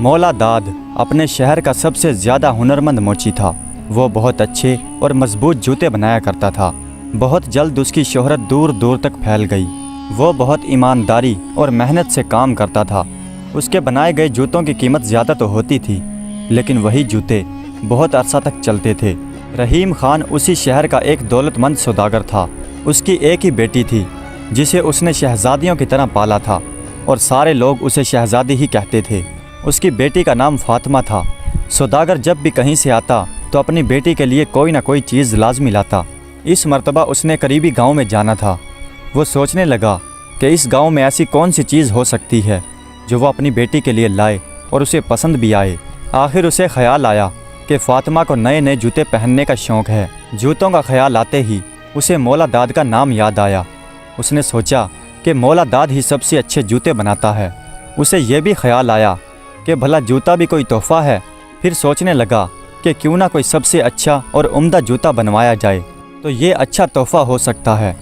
مولا داد اپنے شہر کا سب سے زیادہ ہنرمند موچی تھا۔ وہ بہت اچھے اور مضبوط جوتے بنایا کرتا تھا۔ بہت جلد اس کی شہرت دور دور تک پھیل گئی۔ وہ بہت ایمانداری اور محنت سے کام کرتا تھا۔ اس کے بنائے گئے جوتوں کی قیمت زیادہ تو ہوتی تھی، لیکن وہی جوتے بہت عرصہ تک چلتے تھے۔ رحیم خان اسی شہر کا ایک دولت مند سوداگر تھا۔ اس کی ایک ہی بیٹی تھی جسے اس نے شہزادیوں کی طرح پالا تھا، اور سارے لوگ اسے شہزادی ہی کہتے تھے۔ اس کی بیٹی کا نام فاطمہ تھا۔ سوداگر جب بھی کہیں سے آتا تو اپنی بیٹی کے لیے کوئی نہ کوئی چیز لازمی لاتا۔ اس مرتبہ اس نے قریبی گاؤں میں جانا تھا۔ وہ سوچنے لگا کہ اس گاؤں میں ایسی کون سی چیز ہو سکتی ہے جو وہ اپنی بیٹی کے لیے لائے اور اسے پسند بھی آئے۔ آخر اسے خیال آیا کہ فاطمہ کو نئے نئے جوتے پہننے کا شوق ہے۔ جوتوں کا خیال آتے ہی اسے مولا داد کا نام یاد آیا۔ اس نے سوچا کہ مولا داد ہی سب سے اچھے جوتے بناتا ہے۔ اسے یہ بھی خیال آیا کہ بھلا جوتا بھی کوئی تحفہ ہے۔ پھر سوچنے لگا کہ کیوں نہ کوئی سب سے اچھا اور عمدہ جوتا بنوایا جائے تو یہ اچھا تحفہ ہو سکتا ہے۔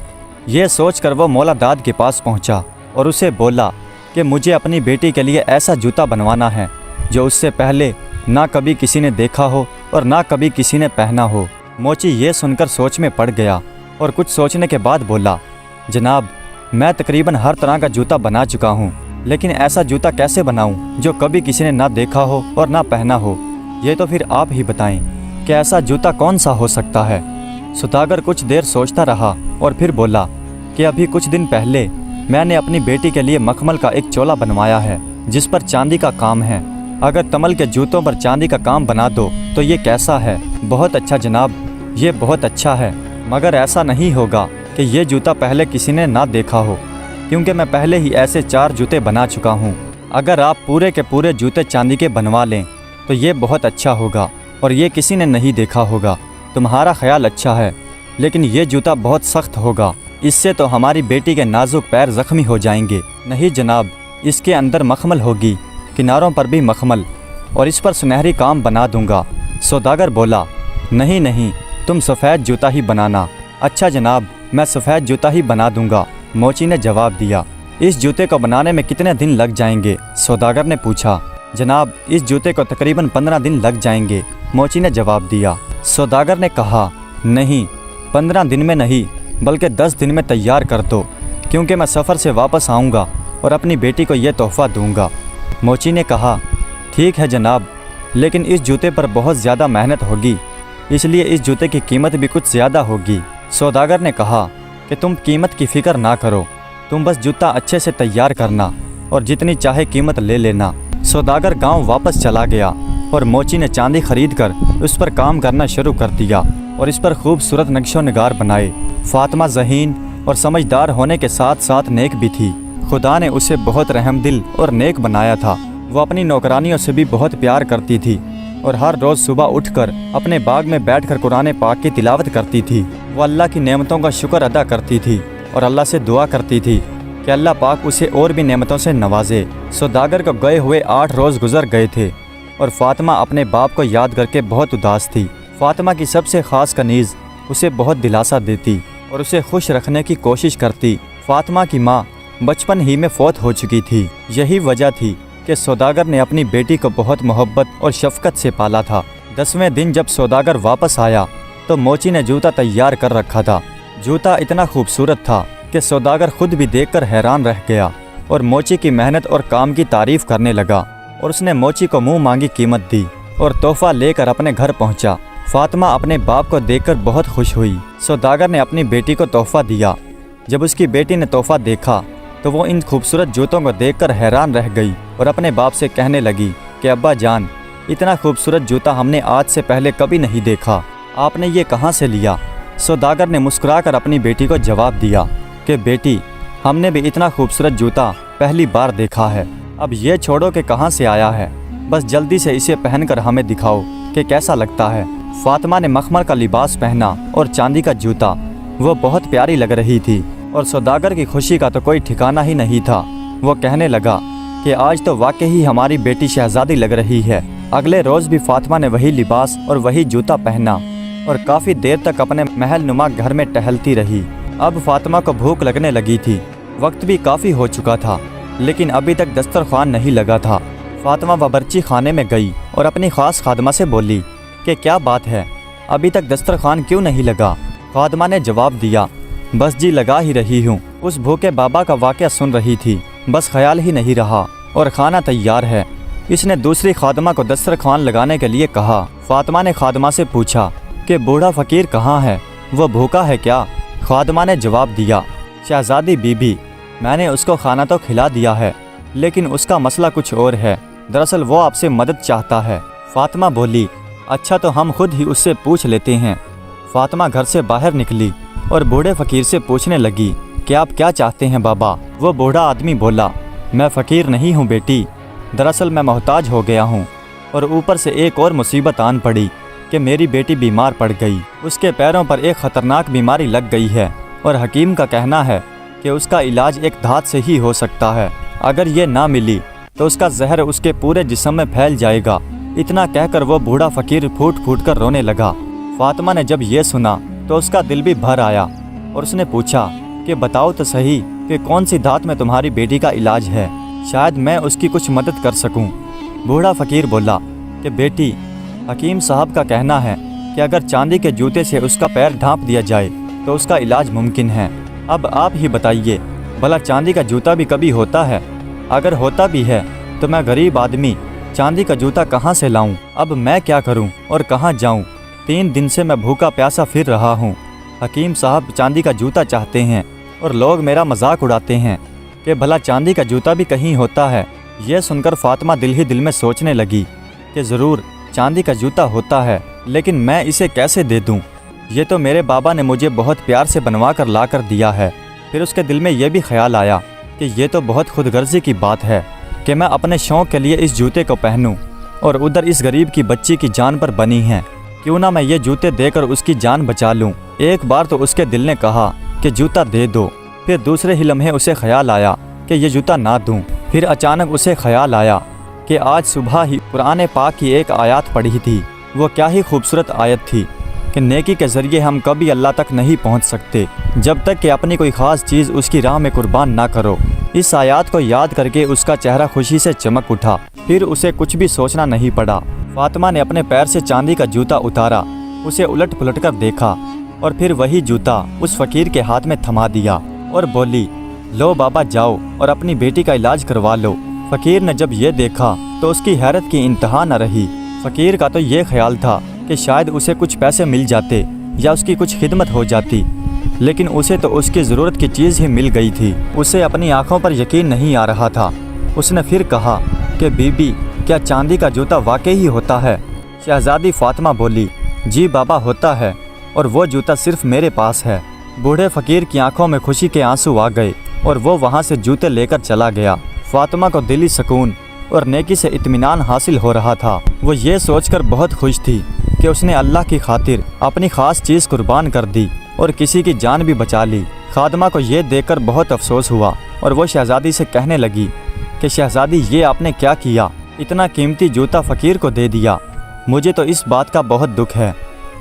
یہ سوچ کر وہ مولا داد کے پاس پہنچا اور اسے بولا کہ مجھے اپنی بیٹی کے لیے ایسا جوتا بنوانا ہے جو اس سے پہلے نہ کبھی کسی نے دیکھا ہو اور نہ کبھی کسی نے پہنا ہو۔ موچی یہ سن کر سوچ میں پڑ گیا اور کچھ سوچنے کے بعد بولا، جناب، میں تقریباً ہر طرح کا جوتا بنا چکا ہوں، لیکن ایسا جوتا کیسے بناؤں جو کبھی کسی نے نہ دیکھا ہو اور نہ پہنا ہو؟ یہ تو پھر آپ ہی بتائیں کہ ایسا جوتا کون سا ہو سکتا ہے۔ سوداگر کچھ دیر سوچتا رہا اور پھر بولا کہ ابھی کچھ دن پہلے میں نے اپنی بیٹی کے لیے مخمل کا ایک چولا بنوایا ہے جس پر چاندی کا کام ہے۔ اگر تمل کے جوتوں پر چاندی کا کام بنا دو تو یہ کیسا ہے؟ بہت اچھا جناب، یہ بہت اچھا ہے، مگر ایسا نہیں ہوگا کہ یہ جوتا پہلے کسی نے نہ دیکھا ہو، کیونکہ میں پہلے ہی ایسے 4 جوتے بنا چکا ہوں۔ اگر آپ پورے کے پورے جوتے چاندی کے بنوا لیں تو یہ بہت اچھا ہوگا اور یہ کسی نے نہیں دیکھا ہوگا۔ تمہارا خیال اچھا ہے، لیکن یہ جوتا بہت سخت ہوگا، اس سے تو ہماری بیٹی کے نازک پیر زخمی ہو جائیں گے۔ نہیں جناب، اس کے اندر مخمل ہوگی، کناروں پر بھی مخمل، اور اس پر سنہری کام بنا دوں گا۔ سوداگر بولا، نہیں نہیں، تم سفید جوتا ہی بنانا۔ اچھا جناب، میں سفید جوتا ہی بنا دوں گا، موچی نے جواب دیا۔ اس جوتے کو بنانے میں کتنے دن لگ جائیں گے؟ سوداگر نے پوچھا۔ جناب، اس جوتے کو تقریباً 15 دن لگ جائیں گے، موچی نے جواب دیا۔ سوداگر نے کہا، نہیں، 15 دن میں نہیں بلکہ 10 دن میں تیار کر دو، کیونکہ میں سفر سے واپس آؤں گا اور اپنی بیٹی کو یہ تحفہ دوں گا۔ موچی نے کہا، ٹھیک ہے جناب، لیکن اس جوتے پر بہت زیادہ محنت ہوگی، اس لیے اس جوتے کی قیمت بھی کچھ زیادہ ہوگی۔ سوداگر نے کہا کہ تم قیمت کی فکر نہ کرو، تم بس جوتا اچھے سے تیار کرنا اور جتنی چاہے قیمت لے لینا۔ سوداگر گاؤں واپس چلا گیا اور موچی نے چاندی خرید کر اس پر کام کرنا شروع کر دیا اور اس پر خوبصورت نقش و نگار بنائے۔ فاطمہ ذہین اور سمجھدار ہونے کے ساتھ ساتھ نیک بھی تھی۔ خدا نے اسے بہت رحم دل اور نیک بنایا تھا۔ وہ اپنی نوکرانیوں سے بھی بہت پیار کرتی تھی اور ہر روز صبح اٹھ کر اپنے باغ میں بیٹھ کر قرآن پاک کی تلاوت کرتی تھی۔ وہ اللہ کی نعمتوں کا شکر ادا کرتی تھی اور اللہ سے دعا کرتی تھی کہ اللہ پاک اسے اور بھی نعمتوں سے نوازے۔ سوداگر کو گئے ہوئے 8 روز گزر گئے تھے اور فاطمہ اپنے باپ کو یاد کر کے بہت اداس تھی۔ فاطمہ کی سب سے خاص کنیز اسے بہت دلاسا دیتی اور اسے خوش رکھنے کی کوشش کرتی۔ فاطمہ کی ماں بچپن ہی میں فوت ہو چکی تھی۔ یہی وجہ تھی کہ سوداگر نے اپنی بیٹی کو بہت محبت اور شفقت سے پالا تھا۔ 10ویں دن جب سوداگر واپس آیا تو موچی نے جوتا تیار کر رکھا تھا۔ جوتا اتنا خوبصورت تھا کہ سوداگر خود بھی دیکھ کر حیران رہ گیا اور موچی کی محنت اور کام کی تعریف کرنے لگا، اور اس نے موچی کو منہ مانگی قیمت دی اور تحفہ لے کر اپنے گھر پہنچا۔ فاطمہ اپنے باپ کو دیکھ کر بہت خوش ہوئی۔ سوداگر نے اپنی بیٹی کو تحفہ دیا۔ جب اس کی بیٹی نے تحفہ دیکھا تو وہ ان خوبصورت جوتوں کو دیکھ کر حیران رہ گئی اور اپنے باپ سے کہنے لگی کہ ابا جان، اتنا خوبصورت جوتا ہم نے آج سے پہلے کبھی نہیں دیکھا، آپ نے یہ کہاں سے لیا؟ سوداگر نے مسکرا کر اپنی بیٹی کو جواب دیا کہ بیٹی، ہم نے بھی اتنا خوبصورت جوتا پہلی بار دیکھا ہے۔ اب یہ چھوڑو کہ کہاں سے آیا ہے، بس جلدی سے اسے پہن کر ہمیں دکھاؤ کہ کیسا لگتا ہے۔ فاطمہ نے مخمل کا لباس پہنا اور چاندی کا جوتا، وہ بہت پیاری لگ رہی تھی اور سوداگر کی خوشی کا تو کوئی ٹھکانہ ہی نہیں تھا۔ وہ کہنے لگا کہ آج تو واقعی ہماری بیٹی شہزادی لگ رہی ہے۔ اگلے روز بھی فاطمہ نے وہی لباس اور وہی جوتا پہنا اور کافی دیر تک اپنے محل نما گھر میں ٹہلتی رہی۔ اب فاطمہ کو بھوک لگنے لگی تھی۔ وقت بھی کافی ہو چکا تھا، لیکن ابھی تک دسترخوان نہیں لگا تھا۔ فاطمہ باورچی خانے میں گئی اور اپنی خاص خادمہ سے بولی کہ کیا بات ہے، ابھی تک دسترخوان کیوں نہیں لگا؟ خادمہ نے جواب دیا، بس جی لگا ہی رہی ہوں۔ اس بھوکے بابا کا واقعہ سن رہی تھی، بس خیال ہی نہیں رہا اور کھانا تیار ہے۔ اس نے دوسری خادمہ کو دسترخوان لگانے کے لیے کہا۔ فاطمہ نے خادمہ سے پوچھا کہ بوڑھا فقیر کہاں ہے، وہ بھوکا ہے کیا؟ خادمہ نے جواب دیا، شہزادی بی بی، میں نے اس کو کھانا تو کھلا دیا ہے، لیکن اس کا مسئلہ کچھ اور ہے، دراصل وہ آپ سے مدد چاہتا ہے۔ فاطمہ بولی، اچھا تو ہم خود ہی اس سے پوچھ لیتے ہیں۔ فاطمہ گھر سے باہر نکلی اور بوڑھے فقیر سے پوچھنے لگی کہ آپ کیا چاہتے ہیں بابا؟ وہ بوڑھا آدمی بولا، میں فقیر نہیں ہوں بیٹی، دراصل میں محتاج ہو گیا ہوں، اور اوپر سے ایک اور مصیبت آن پڑی کہ میری بیٹی بیمار پڑ گئی۔ اس کے پیروں پر ایک خطرناک بیماری لگ گئی ہے اور حکیم کا کہنا ہے کہ اس کا علاج ایک دھات سے ہی ہو سکتا ہے، اگر یہ نہ ملی تو اس کا زہر اس کے پورے جسم میں پھیل جائے گا۔ اتنا کہہ کر وہ بوڑھا فقیر پھوٹ پھوٹ کر رونے لگا۔ فاطمہ نے جب یہ سنا تو اس کا دل بھی بھر آیا اور اس نے پوچھا کہ بتاؤ تو صحیح کہ کون سی دھات میں تمہاری بیٹی کا علاج ہے، شاید میں اس کی کچھ مدد کر سکوں۔ بوڑھا فقیر بولا کہ بیٹی، حکیم صاحب کا کہنا ہے کہ اگر چاندی کے جوتے سے اس کا پیر ڈھانپ دیا جائے تو اس کا علاج ممکن ہے۔ اب آپ ہی بتائیے، بھلا چاندی کا جوتا بھی کبھی ہوتا ہے؟ اگر ہوتا بھی ہے تو میں غریب آدمی چاندی کا جوتا کہاں سے لاؤں؟ اب میں کیا کروں اور کہاں جاؤں؟ 3 دن سے میں بھوکا پیاسا پھر رہا ہوں۔ حکیم صاحب چاندی کا جوتا چاہتے ہیں اور لوگ میرا مذاق اڑاتے ہیں کہ بھلا چاندی کا جوتا بھی کہیں ہوتا ہے۔ یہ سن کر فاطمہ دل ہی دل میں سوچنے لگی کہ ضرور چاندی کا جوتا ہوتا ہے، لیکن میں اسے کیسے دے دوں؟ یہ تو میرے بابا نے مجھے بہت پیار سے بنوا کر لا کر دیا ہے۔ پھر اس کے دل میں یہ بھی خیال آیا کہ یہ تو بہت خود غرضی کی بات ہے کہ میں اپنے شوق کے لیے اس جوتے کو پہنوں، اور ادھر اس غریب کی بچی کی جان پر بنی ہے، کیوں نہ میں یہ جوتے دے کر اس کی جان بچا لوں۔ ایک بار تو اس کے دل نے کہا کہ جوتا دے دو، پھر دوسرے ہی لمحے اسے خیال آیا کہ یہ جوتا نہ دوں۔ پھر اچانک اسے خیال آیا کہ آج صبح ہی قرآن پاک کی ایک آیات پڑھی تھی، وہ کیا ہی خوبصورت آیت تھی کہ نیکی کے ذریعے ہم کبھی اللہ تک نہیں پہنچ سکتے جب تک کہ اپنی کوئی خاص چیز اس کی راہ میں قربان نہ کرو۔ اس آیات کو یاد کر کے اس کا چہرہ خوشی سے چمک اٹھا، پھر اسے کچھ بھی سوچنا نہیں پڑا۔ فاطمہ نے اپنے پیر سے چاندی کا جوتا اتارا، اسے الٹ پلٹ کر دیکھا اور پھر وہی جوتا اس فقیر کے ہاتھ میں تھما دیا اور بولی، لو بابا جاؤ اور اپنی بیٹی کا علاج کروا لو۔ فقیر نے جب یہ دیکھا تو اس کی حیرت کی انتہا نہ رہی۔ فقیر کا تو یہ خیال تھا کہ شاید اسے کچھ پیسے مل جاتے یا اس کی کچھ خدمت ہو جاتی، لیکن اسے تو اس کی ضرورت کی چیز ہی مل گئی تھی۔ اسے اپنی آنکھوں پر یقین نہیں آ رہا تھا۔ اس نے پھر کہا کہ بی بی، کیا چاندی کا جوتا واقعی ہی ہوتا ہے؟ شہزادی فاطمہ بولی، جی بابا ہوتا ہے، اور وہ جوتا صرف میرے پاس ہے۔ بوڑھے فقیر کی آنکھوں میں خوشی کے آنسو آ گئے اور وہ وہاں سے جوتے لے کر چلا گیا۔ فاطمہ کو دلی سکون اور نیکی سے اطمینان حاصل ہو رہا تھا۔ وہ یہ سوچ کر بہت خوش تھی کہ اس نے اللہ کی خاطر اپنی خاص چیز قربان کر دی اور کسی کی جان بھی بچا لی۔ خادمہ کو یہ دیکھ کر بہت افسوس ہوا اور وہ شہزادی سے کہنے لگی کہ شہزادی، یہ آپ نے کیا کیا؟ اتنا قیمتی جوتا فقیر کو دے دیا، مجھے تو اس بات کا بہت دکھ ہے۔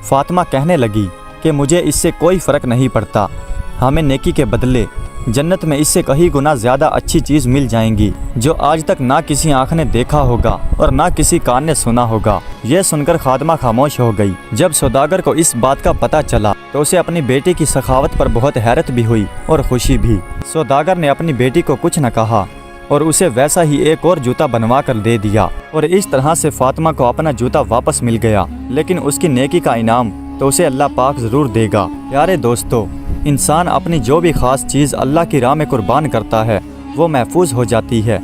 فاطمہ کہنے لگی کہ مجھے اس سے کوئی فرق نہیں پڑتا، ہمیں نیکی کے بدلے جنت میں اس سے کہیں گنا زیادہ اچھی چیز مل جائیں گی جو آج تک نہ کسی آنکھ نے دیکھا ہوگا اور نہ کسی کان نے سنا ہوگا۔ یہ سن کر خادمہ خاموش ہو گئی۔ جب سوداگر کو اس بات کا پتہ چلا تو اسے اپنی بیٹی کی سخاوت پر بہت حیرت بھی ہوئی اور خوشی بھی۔ سوداگر نے اپنی بیٹی کو کچھ نہ کہا اور اسے ویسا ہی ایک اور جوتا بنوا کر دے دیا، اور اس طرح سے فاطمہ کو اپنا جوتا واپس مل گیا۔ لیکن اس کی نیکی کا انعام تو اسے اللہ پاک ضرور دے گا۔ پیارے دوستو، انسان اپنی جو بھی خاص چیز اللہ کی راہ میں قربان کرتا ہے وہ محفوظ ہو جاتی ہے،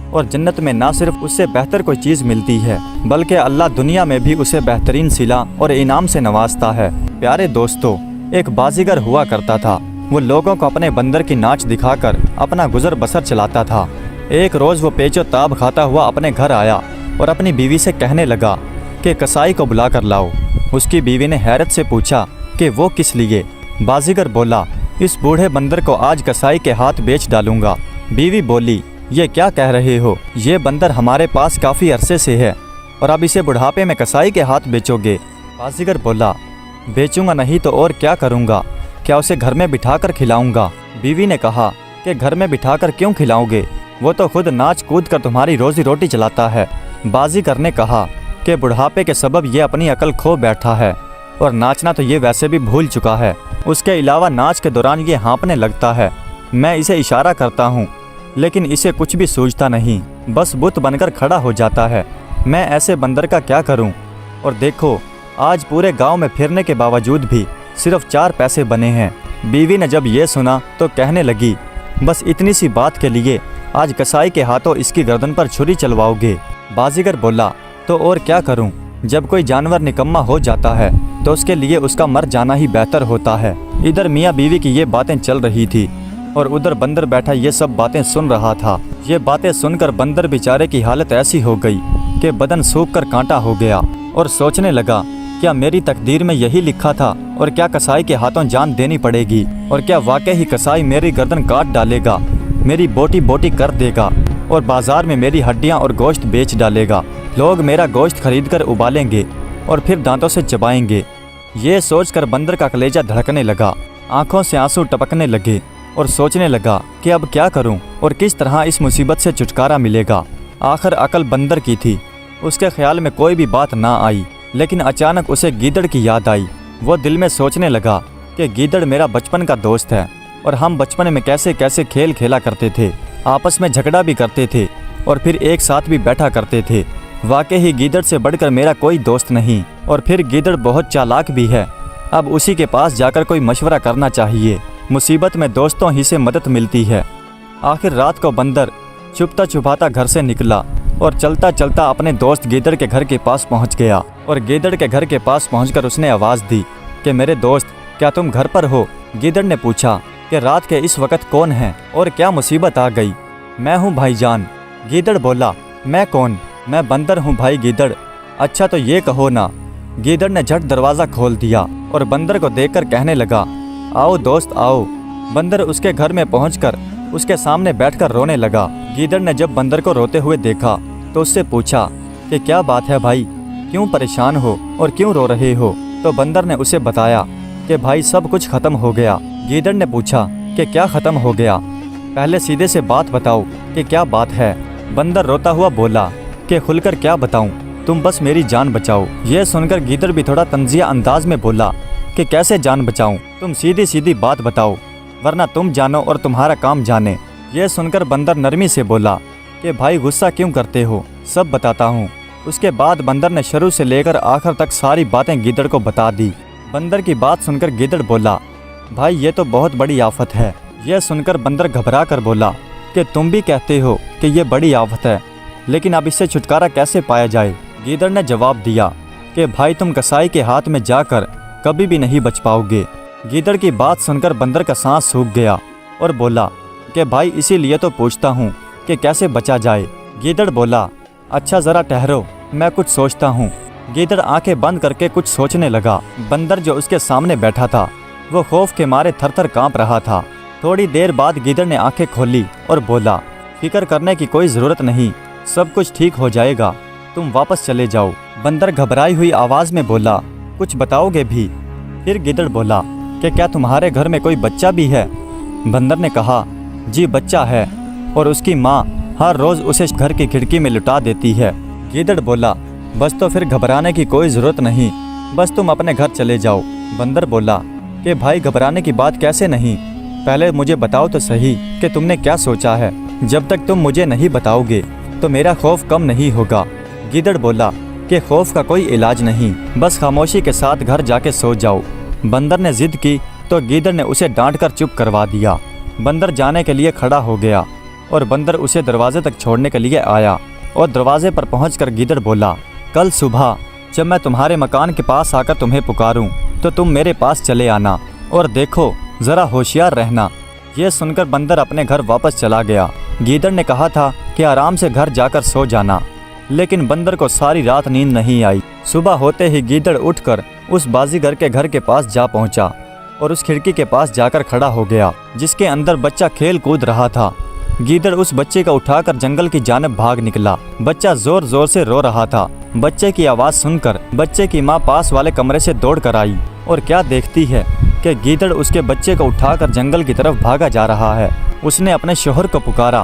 اور جنت میں نہ صرف اس سے بہتر کوئی چیز ملتی ہے بلکہ اللہ دنیا میں بھی اسے بہترین صلہ اور انعام سے نوازتا ہے۔ پیارے دوستو، ایک بازیگر ہوا کرتا تھا، وہ لوگوں کو اپنے بندر کی ناچ دکھا کر اپنا گزر بسر چلاتا تھا۔ ایک روز وہ پیچ و تاب کھاتا ہوا اپنے گھر آیا اور اپنی بیوی سے کہنے لگا کہ کسائی کو بلا کر لاؤ۔ اس کی بیوی نے حیرت سے پوچھا کہ وہ کس لیے؟ بازیگر بولا، اس بوڑھے بندر کو آج کسائی کے ہاتھ بیچ ڈالوں گا۔ بیوی بولی، یہ کیا کہہ رہے ہو؟ یہ بندر ہمارے پاس کافی عرصے سے ہے اور اب اسے بڑھاپے میں کسائی کے ہاتھ بیچو گے؟ بازیگر بولا، بیچوں گا نہیں تو اور کیا کروں گا؟ کیا اسے گھر میں بٹھا کر کھلاؤں گا؟ بیوی نے کہا کہ گھر میں بٹھا کر کیوں کھلاؤ گے؟ وہ تو خود ناچ کود کر تمہاری روزی روٹی چلاتا ہے۔ بازیگر نے کہا کہ بڑھاپے کے سبب یہ اپنی عقل کھو بیٹھا ہے اور ناچنا تو یہ ویسے بھی بھول چکا ہے۔ اس کے علاوہ ناچ کے دوران یہ ہانپنے لگتا ہے۔ میں اسے اشارہ کرتا ہوں لیکن اسے کچھ بھی سوچتا نہیں، بس بت بن کر کھڑا ہو جاتا ہے۔ میں ایسے بندر کا کیا کروں؟ اور دیکھو آج پورے گاؤں میں پھرنے کے باوجود بھی صرف 4 پیسے بنے ہیں۔ بیوی نے جب یہ سنا تو کہنے لگی بس اتنی سی بات کے لیے آج کسائی کے ہاتھوں اس کی گردن پر چھری چلواؤ گے؟ بازیگر بولا تو اور کیا کروں، جب کوئی جانور نکما ہو جاتا ہے تو اس کے لیے اس کا مر جانا ہی بہتر ہوتا ہے۔ ادھر میاں بیوی کی یہ باتیں چل رہی تھی اور ادھر بندر بیٹھا یہ سب باتیں سن رہا تھا۔ یہ باتیں سن کر بندر بیچارے کی حالت ایسی ہو گئی کہ بدن سوکھ کر کانٹا ہو گیا اور سوچنے لگا کیا میری تقدیر میں یہی لکھا تھا، اور کیا کسائی کے ہاتھوں جان دینی پڑے گی، اور کیا واقعی ہی کسائی میری گردن کاٹ ڈالے گا، میری بوٹی بوٹی کر دے گا اور بازار میں میری ہڈیاں اور گوشت بیچ ڈالے گا۔ لوگ میرا گوشت خرید کر ابالیں گے اور پھر دانتوں سے چبائیں گے۔ یہ سوچ کر بندر کا کلیجہ دھڑکنے لگا، آنکھوں سے آنسو ٹپکنے لگے اور سوچنے لگا کہ اب کیا کروں اور کس طرح اس مصیبت سے چھٹکارا ملے گا۔ آخر عقل بندر کی تھی، اس کے خیال میں کوئی بھی بات نہ آئی، لیکن اچانک اسے گیدڑ کی یاد آئی۔ وہ دل میں سوچنے لگا کہ گیدڑ میرا بچپن کا دوست ہے اور ہم بچپن میں کیسے کیسے کھیل کھیلا کرتے تھے، آپس میں جھگڑا بھی کرتے تھے اور پھر ایک ساتھ بھی بیٹھا کرتے تھے۔ واقعی ہی گیدڑ سے بڑھ کر میرا کوئی دوست نہیں، اور پھر گیدڑ بہت چالاک بھی ہے۔ اب اسی کے پاس جا کر کوئی مشورہ کرنا چاہیے، مصیبت میں دوستوں ہی سے مدد ملتی ہے۔ آخر رات کو بندر چھپتا چھپاتا گھر سے نکلا اور چلتا چلتا اپنے دوست گیدڑ کے گھر کے پاس پہنچ گیا، اور گیدڑ کے گھر کے پاس پہنچ کر اس نے آواز دی کہ میرے دوست کیا تم گھر پر ہو؟ گیدڑ نے پوچھا کہ رات کے اس وقت کون ہے اور کیا مصیبت آ گئی؟ میں ہوں بھائی جان۔ گیدڑ بولا میں کون؟ میں بندر ہوں بھائی گیدڑ۔ اچھا تو یہ کہو نا۔ گیدڑ نے جھٹ دروازہ کھول دیا اور بندر کو دیکھ کر کہنے لگا آؤ دوست آؤ۔ بندر اس کے گھر میں پہنچ کر اس کے سامنے بیٹھ کر رونے لگا۔ گیدڑ نے جب بندر کو روتے ہوئے دیکھا تو اس سے پوچھا کہ کیا بات ہے بھائی، کیوں پریشان ہو اور کیوں رو رہے ہو؟ تو بندر نے اسے بتایا کہ بھائی سب کچھ ختم ہو گیا۔ گیدڑ نے پوچھا کہ کیا ختم ہو گیا؟ پہلے سیدھے سے بات بتاؤ کہ کیا بات ہے۔ بندر روتا ہوا بولا کہ کھل کر کیا بتاؤں، تم بس میری جان بچاؤ۔ یہ سن کر گیدڑ بھی تھوڑا طنزیہ انداز میں بولا کہ کیسے جان بچاؤں، تم سیدھی سیدھی بات بتاؤ ورنہ تم جانو اور تمہارا کام جانے۔ یہ سن کر بندر نرمی سے بولا کہ بھائی غصہ کیوں کرتے ہو، سب بتاتا ہوں۔ اس کے بعد بندر نے شروع سے لے کر آخر تک ساری باتیں گیدڑ کو بتا دی۔ بندر کی بات سن کر گیدڑ بولا بھائی یہ تو بہت بڑی آفت ہے۔ یہ سن کر بندر گھبرا کر بولا کہ تم بھی کہتے ہو کہ یہ بڑی آفت ہے، لیکن اب اس سے چھٹکارا کیسے پایا جائے؟ گیدڑ نے جواب دیا کہ بھائی تم کسائی کے ہاتھ میں جا کر کبھی بھی نہیں بچ پاؤ گے۔ گیدڑ کی بات سن کر بندر کا سانس سوکھ گیا اور بولا کہ بھائی اسی لیے تو پوچھتا ہوں کہ کیسے بچا جائے۔ گیدڑ بولا اچھا ذرا ٹھہرو، میں کچھ سوچتا ہوں۔ گیدڑ آنکھیں بند کر کے کچھ سوچنے لگا۔ بندر جو اس کے سامنے بیٹھا تھا وہ خوف کے مارے تھر تھر کانپ رہا تھا۔ تھوڑی دیر بعد گیدڑ نے آنکھیں کھولی اور بولا فکر کرنے کی کوئی ضرورت نہیں، سب کچھ ٹھیک ہو جائے گا، تم واپس چلے جاؤ۔ بندر گھبرائی ہوئی آواز میں بولا کچھ بتاؤ گے بھی؟ پھر گیدڑ بولا کہ کیا تمہارے گھر میں کوئی بچہ بھی ہے؟ بندر نے کہا جی بچہ ہے، اور اس کی ماں ہر روز اسے گھر کی کھڑکی میں لٹا دیتی ہے۔ گیدڑ بولا بس تو پھر گھبرانے کی کوئی ضرورت نہیں، بس تم اپنے گھر چلے جاؤ۔ بندر بولا کہ بھائی گھبرانے کی بات کیسے نہیں، پہلے مجھے بتاؤ تو صحیح کہ تم نے کیا سوچا ہے، جب تک تم مجھے نہیں بتاؤ گے تو میرا خوف کم نہیں ہوگا۔ گیدڑ بولا کہ خوف کا کوئی علاج نہیں، بس خاموشی کے ساتھ گھر جا کے سو جاؤ۔ بندر نے ضد کی تو گیدڑ نے اسے ڈانٹ کر چپ کروا دیا۔ بندر جانے کے لیے کھڑا ہو گیا اور بندر اسے دروازے تک چھوڑنے کے لیے آیا، اور دروازے پر پہنچ کر گیدڑ بولا کل صبح جب میں تمہارے مکان کے پاس آ کر تمہیں پکاروں تو تم میرے پاس چلے آنا، اور دیکھو ذرا ہوشیار رہنا۔ یہ سن کر بندر اپنے گھر واپس چلا گیا۔ گیدڑ نے کہا تھا کہ آرام سے گھر جا کر سو جانا، لیکن بندر کو ساری رات نیند نہیں آئی۔ صبح ہوتے ہی گیدڑ اٹھ کر اس بازیگر کے گھر کے پاس جا پہنچا اور اس کھڑکی کے پاس جا کر کھڑا ہو گیا جس کے اندر بچہ کھیل کود رہا تھا۔ گیدڑ اس بچے کو اٹھا کر جنگل کی جانب بھاگ نکلا۔ بچہ زور زور سے رو رہا تھا۔ بچے کی آواز سن کر بچے کی ماں پاس والے کمرے سے دوڑ کر آئی اور کیا دیکھتی ہے کہ گیدڑ اس کے بچے کو اٹھا کر جنگل کی طرف بھاگا جا رہا ہے۔ اس نے اپنے شوہر کو پکارا،